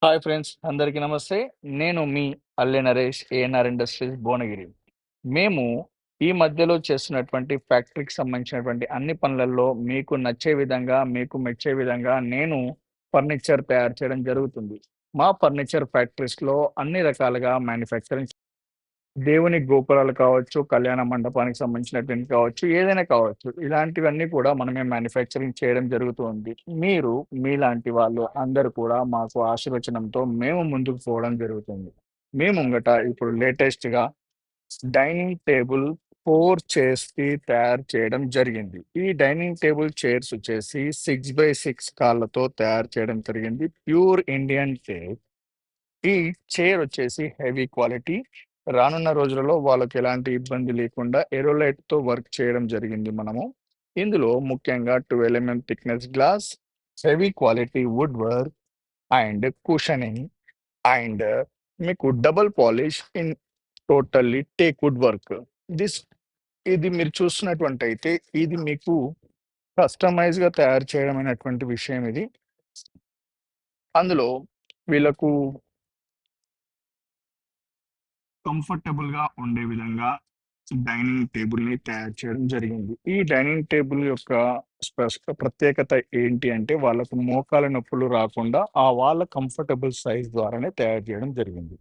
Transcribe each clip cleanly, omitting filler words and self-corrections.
Hi friends, అందరికీ నమస్తే. నేను మీ అల్లె నరేష్, ఏఎన్ఆర్ ఇండస్ట్రీస్ భువనగిరి. మేము ఈ మధ్యలో చేస్తున్నటువంటి ఫ్యాక్టరీకి సంబంధించినటువంటి అన్ని పనులలో మీకు నచ్చే విధంగా, మీకు మెచ్చే విధంగా నేను ఫర్నిచర్ తయారు చేయడం జరుగుతుంది. మా ఫర్నిచర్ ఫ్యాక్టరీస్‌లో అన్ని రకాలుగా మ్యానుఫ్యాక్చరింగ్ దేవుని గోపురాలు కావచ్చు, కళ్యాణ మండపానికి సంబంధించినటువంటి కావచ్చు, ఏదైనా కావచ్చు. ఇలాంటివన్నీ కూడా మనమే మ్యానుఫ్యాక్చరింగ్ చేయడం జరుగుతూ ఉంది. మీరు మీలాంటి వాళ్ళు అందరూ కూడా మాకు ఆశీర్వచనంతో మేము ముందుకు పోవడం జరుగుతుంది. మీ ముంగట ఇప్పుడు లేటెస్ట్‌గా డైనింగ్ టేబుల్ 4 చైర్స్‌కి తయారు చేయడం జరిగింది. ఈ డైనింగ్ టేబుల్ చైర్స్ వచ్చేసి 6x6 కాళ్ళతో తయారు చేయడం జరిగింది. Pure Indian teak. ఈ చైర్ వచ్చేసి హెవీ క్వాలిటీ. రానున్న రోజులలో వాళ్ళకి ఎలాంటి ఇబ్బంది లేకుండా ఎరోలైట్‌తో వర్క్ చేయడం జరిగింది మనము. ఇందులో ముఖ్యంగా 12 thickness glass, heavy quality wood work and cushioning and మీకు double polish in totally teak wood work. This ఇది మీరు చూస్తున్నటువంటయితే ఇది మీకు కస్టమైజ్‌గా తయారు చేయడమైనటువంటి విషయం ఇది. అందులో వీళ్ళకు కంఫర్టబుల్‌గా ఉండే విధంగా డైనింగ్ టేబుల్‌ని తయారు చేయడం జరిగింది. ఈ డైనింగ్ టేబుల్ యొక్క ప్రత్యేకత ఏంటి అంటే, వాళ్ళకు మోకాళ్ళ నొప్పులు రాకుండా వాళ్ళ కంఫర్టబుల్ సైజ్ ద్వారానే తయారు చేయడం జరిగింది.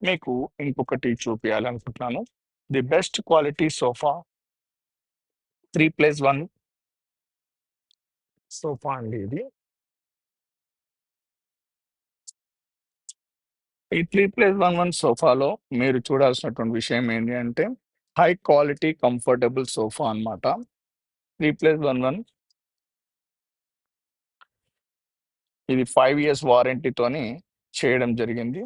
మీకు ఇంకొకటి చూపియాలనుకుంటున్నాను. The best quality sofa 3+1 sofa అండి ఇది. ఈ 3+1 సోఫాలో మీరు చూడాల్సినటువంటి విషయం ఏంటి అంటే, హై క్వాలిటీ కంఫర్టబుల్ సోఫా అన్నమాట. 3+1 ఇది 5 ఇయర్స్ వారంటీతోని చేయడం జరిగింది.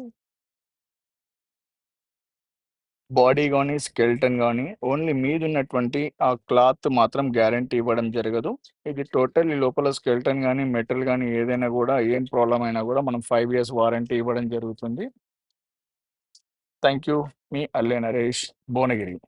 బాడీ గాని, స్కెలిటన్ గాని ఓన్లీ మీదున్నటువంటి ఆ క్లాత్ మాత్రం గ్యారంటీ ఇవ్వడం జరగదు. ఇది టోటల్లీ లోపల స్కెలిటన్ గాని, మెటల్ గాని ఏదైనా గూడా ఏం ప్రాబ్లమ్ అయినా గూడా మనం 5 ఇయర్స్ వారంటీ ఇవ్వడం జరుగుతుంది. Thank you. మీ అల్లె నరేష్, భువనగిరి.